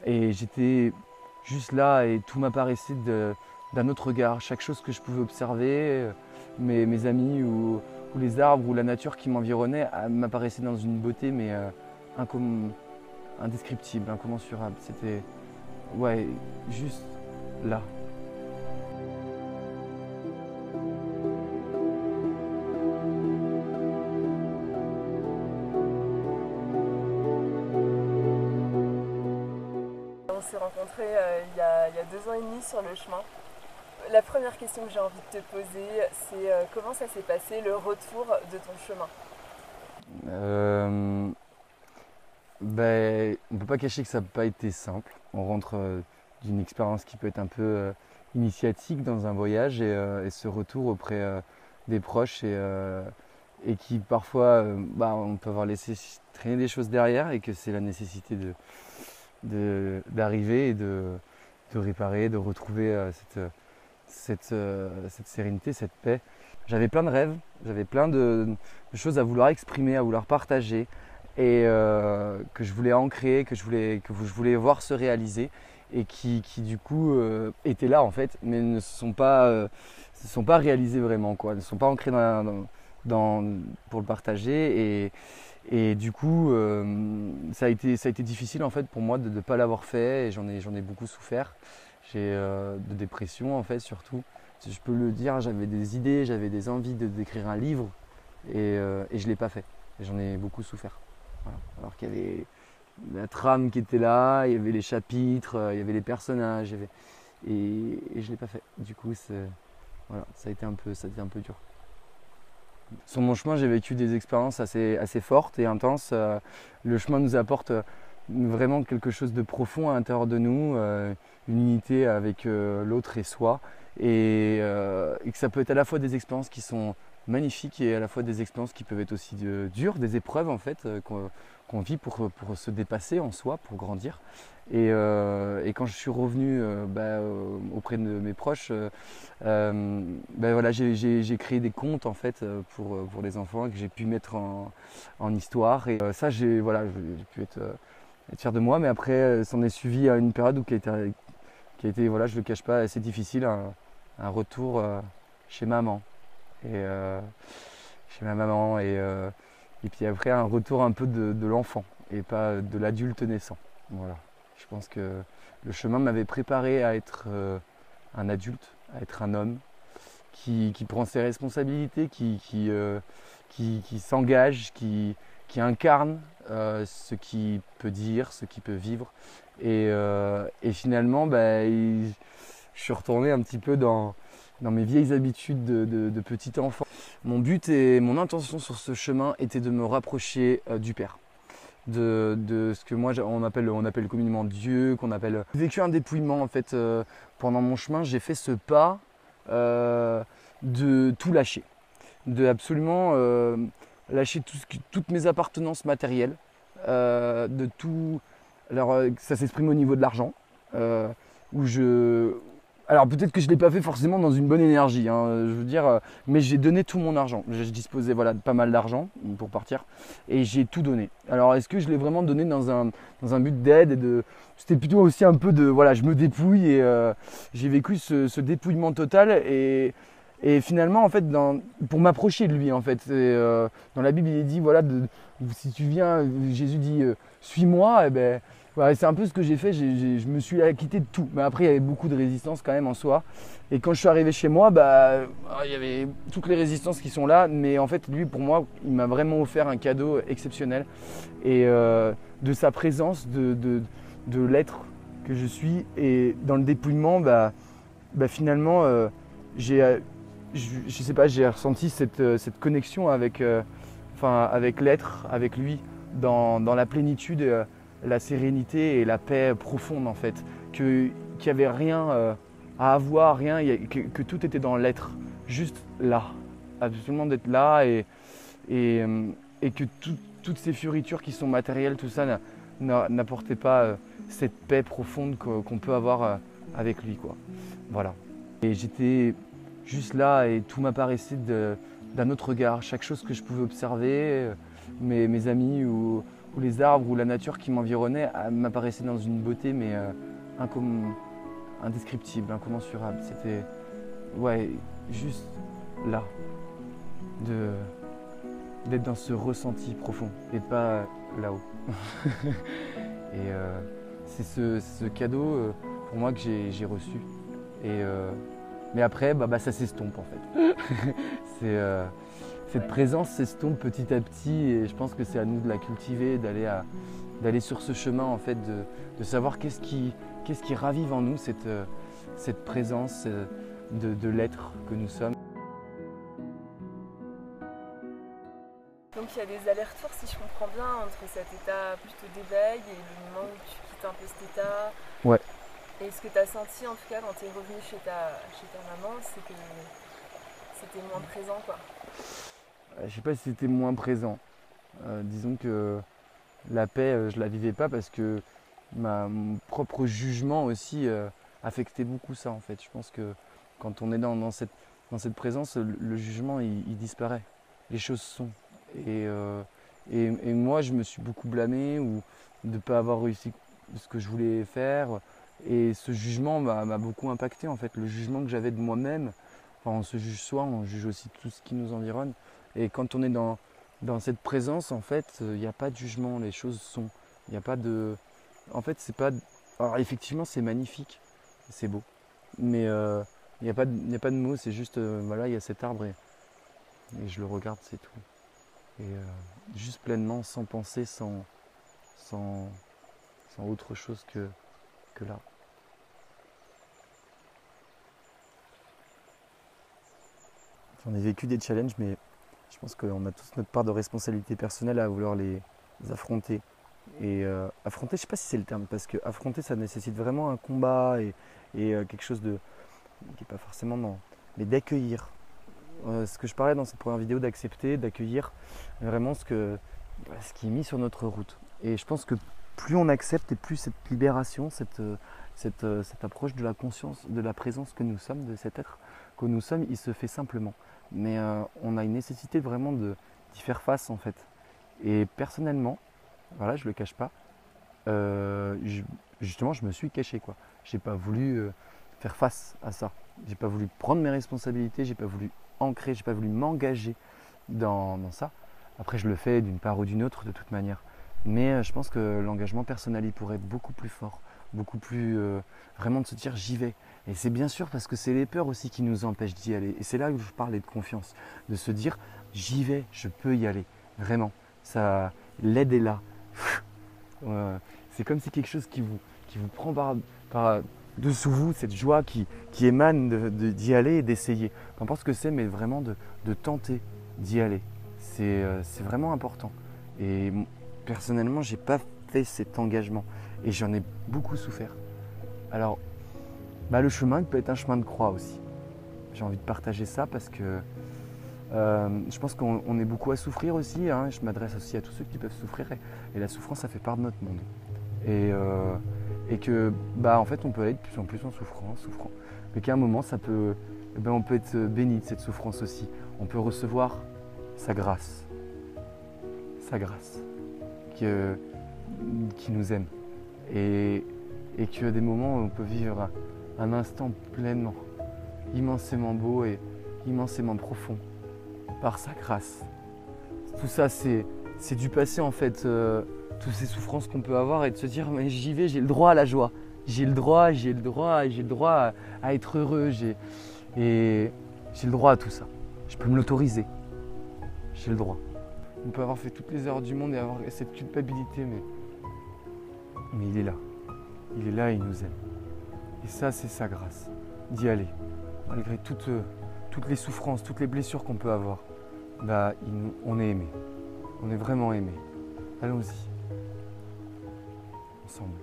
Et j'étais juste là et tout m'apparaissait d'un autre regard. Chaque chose que je pouvais observer, mes amis ou les arbres ou la nature qui m'environnait m'apparaissait dans une beauté mais indescriptible, incommensurable. C'était ouais, juste là. On s'est rencontrés il y a 2 ans et demi sur le chemin. La première question que j'ai envie de te poser, c'est comment ça s'est passé le retour de ton chemin? On ne peut pas cacher que ça n'a pas été simple. On rentre d'une expérience qui peut être un peu initiatique dans un voyage et ce retour auprès des proches et qui parfois on peut avoir laissé traîner des choses derrière et que c'est la nécessité d'arriver et de réparer, de retrouver cette sérénité, cette paix. J'avais plein de rêves, j'avais plein de choses à vouloir exprimer, à vouloir partager et que je voulais ancrer, que je voulais voir se réaliser et qui du coup étaient là en fait, mais ne se sont pas réalisés vraiment, quoi, ne sont pas ancrés pour le partager et du coup ça a été difficile en fait pour moi de ne pas l'avoir fait et j'en ai beaucoup souffert. J'ai de dépression en fait surtout. Si je peux le dire, j'avais des idées, j'avais des envies d'écrire un livre et je ne l'ai pas fait. Et j'en ai beaucoup souffert. Voilà. Alors qu'il y avait la trame qui était là, il y avait les chapitres, il y avait les personnages, et je ne l'ai pas fait. Du coup, voilà, ça a été un peu dur. Sur mon chemin, j'ai vécu des expériences assez fortes et intenses. Le chemin nous apporte vraiment quelque chose de profond à l'intérieur de nous, une unité avec l'autre et soi, et que ça peut être à la fois des expériences qui sont magnifiques et à la fois des expériences qui peuvent être aussi dures, des épreuves en fait qu'on vit pour se dépasser en soi, pour grandir. Et quand je suis revenu auprès de mes proches, voilà, j'ai créé des contes en fait pour les enfants que j'ai pu mettre en histoire. Et ça, j'ai pu être fier de moi, mais après, s'en est suivi à une période qui a été, voilà, je ne le cache pas, assez difficile, un retour chez maman. Chez ma maman, et puis après, un retour un peu de l'enfant, et pas de l'adulte naissant. Voilà. Je pense que le chemin m'avait préparé à être un adulte, à être un homme, qui prend ses responsabilités, qui s'engage, qui incarne ce qu'il peut dire, ce qu'il peut vivre. Et finalement, je suis retourné un petit peu dans mes vieilles habitudes de petit enfant. Mon but et mon intention sur ce chemin était de me rapprocher du Père. De ce que moi on appelle communément Dieu, qu'on appelle. J'ai vécu un dépouillement en fait pendant mon chemin. J'ai fait ce pas de tout lâcher, de absolument lâcher toutes mes appartenances matérielles, de tout. Alors ça s'exprime au niveau de l'argent, où je. Alors peut-être que je ne l'ai pas fait forcément dans une bonne énergie, hein, je veux dire, mais j'ai donné tout mon argent. Je disposais de pas mal d'argent pour partir et j'ai tout donné. Alors est-ce que je l'ai vraiment donné dans un but d'aide C'était plutôt aussi un peu de voilà, je me dépouille et j'ai vécu ce dépouillement total et finalement en fait pour m'approcher de lui en fait. Dans la Bible il est dit voilà, si tu viens, Jésus dit suis-moi, et ben. Ouais, c'est un peu ce que j'ai fait, je me suis acquitté de tout. Mais après, il y avait beaucoup de résistance quand même en soi. Et quand je suis arrivé chez moi, il y avait toutes les résistances qui sont là. Mais en fait, lui, pour moi, il m'a vraiment offert un cadeau exceptionnel. Et de sa présence, de l'être que je suis. Et dans le dépouillement, finalement, je sais pas, j'ai ressenti cette connexion avec l'être, avec lui, dans la plénitude. La sérénité et la paix profonde en fait, qu'il n'y avait rien à avoir, rien, que tout était dans l'être, juste là, absolument d'être là et que toutes ces fioritures qui sont matérielles, tout ça n'apportait pas cette paix profonde qu'on peut avoir avec lui, quoi. Voilà. Et j'étais juste là et tout m'apparaissait d'un autre regard, chaque chose que je pouvais observer, mes amis ou où les arbres ou la nature qui m'environnait m'apparaissait dans une beauté mais indescriptible, incommensurable. C'était juste là, d'être dans ce ressenti profond et pas là-haut. Et c'est ce cadeau pour moi que j'ai reçu. Mais après, ça s'estompe en fait. Cette présence s'estompe petit à petit et je pense que c'est à nous de la cultiver, d'aller sur ce chemin en fait, de savoir qu'est-ce qui ravive en nous cette présence de l'être que nous sommes. Donc il y a des allers-retours, si je comprends bien, entre cet état plutôt d'éveil et le moment où tu quittes un peu cet état. Ouais. Et ce que tu as senti en tout cas quand tu es revenu chez ta maman, c'est que c'était moins présent quoi. Je sais pas si c'était moins présent. Disons que la paix, je la vivais pas parce que mon propre jugement aussi affectait beaucoup ça en fait. Je pense que quand on est dans cette présence, le jugement il disparaît. Les choses sont. Et moi je me suis beaucoup blâmé ou de ne pas avoir réussi ce que je voulais faire. Et ce jugement m'a beaucoup impacté en fait. Le jugement que j'avais de moi-même. Enfin, on se juge soi, on juge aussi tout ce qui nous environne. Et quand on est dans cette présence, en fait, il n'y a pas de jugement, les choses sont. Il n'y a pas de. En fait, c'est pas. Alors, effectivement, c'est magnifique, c'est beau. Mais il n'y a pas de mots, c'est juste, voilà, il y a cet arbre et je le regarde, c'est tout. Et juste pleinement, sans penser, sans autre chose que là. J'en ai vécu des challenges, mais je pense qu'on a tous notre part de responsabilité personnelle à vouloir les affronter. Et affronter, je ne sais pas si c'est le terme, parce que affronter, ça nécessite vraiment un combat et quelque chose qui n'est pas forcément non, mais d'accueillir. Ce que je parlais dans cette première vidéo, d'accepter, d'accueillir vraiment ce qui est mis sur notre route. Et je pense que plus on accepte et plus cette libération, cette approche de la conscience, de la présence que nous sommes, de cet être que nous sommes, il se fait simplement. Mais on a une nécessité vraiment d'y faire face en fait. Et personnellement, voilà, je ne le cache pas, justement je me suis caché quoi. Je n'ai pas voulu faire face à ça. Je n'ai pas voulu prendre mes responsabilités, je n'ai pas voulu ancrer, je n'ai pas voulu m'engager dans ça. Après je le fais d'une part ou d'une autre de toute manière. Mais je pense que l'engagement personnel il pourrait être beaucoup plus fort, beaucoup plus vraiment de se dire j'y vais. Et c'est bien sûr parce que c'est les peurs aussi qui nous empêchent d'y aller. Et c'est là où je parlais de confiance, de se dire j'y vais, je peux y aller, vraiment. Ça, l'aide est là. C'est comme si quelque chose qui vous prend par dessous vous, cette joie qui émane d'y aller et d'essayer. Peu importe ce que c'est, mais vraiment de tenter d'y aller. C'est vraiment important. Et personnellement, je n'ai pas fait cet engagement et j'en ai beaucoup souffert. Alors, le chemin peut être un chemin de croix aussi. J'ai envie de partager ça parce que je pense qu'on est beaucoup à souffrir aussi. Hein. Je m'adresse aussi à tous ceux qui peuvent souffrir et la souffrance, ça fait part de notre monde. Et que, en fait, on peut aller de plus en plus en souffrant, mais qu'à un moment, on peut être béni de cette souffrance aussi. On peut recevoir sa grâce qui nous aime. Et qu'à des moments, on peut vivre un instant pleinement, immensément beau et immensément profond, par sa grâce. Tout ça, c'est du passé en fait, toutes ces souffrances qu'on peut avoir et de se dire mais j'y vais, j'ai le droit à la joie, j'ai le droit à être heureux, j'ai le droit à tout ça. Je peux me l'autoriser, j'ai le droit. On peut avoir fait toutes les erreurs du monde et avoir cette culpabilité, mais il est là et il nous aime. Et ça, c'est sa grâce, d'y aller, malgré toutes les souffrances, toutes les blessures qu'on peut avoir. On est aimé, on est vraiment aimé. Allons-y, ensemble.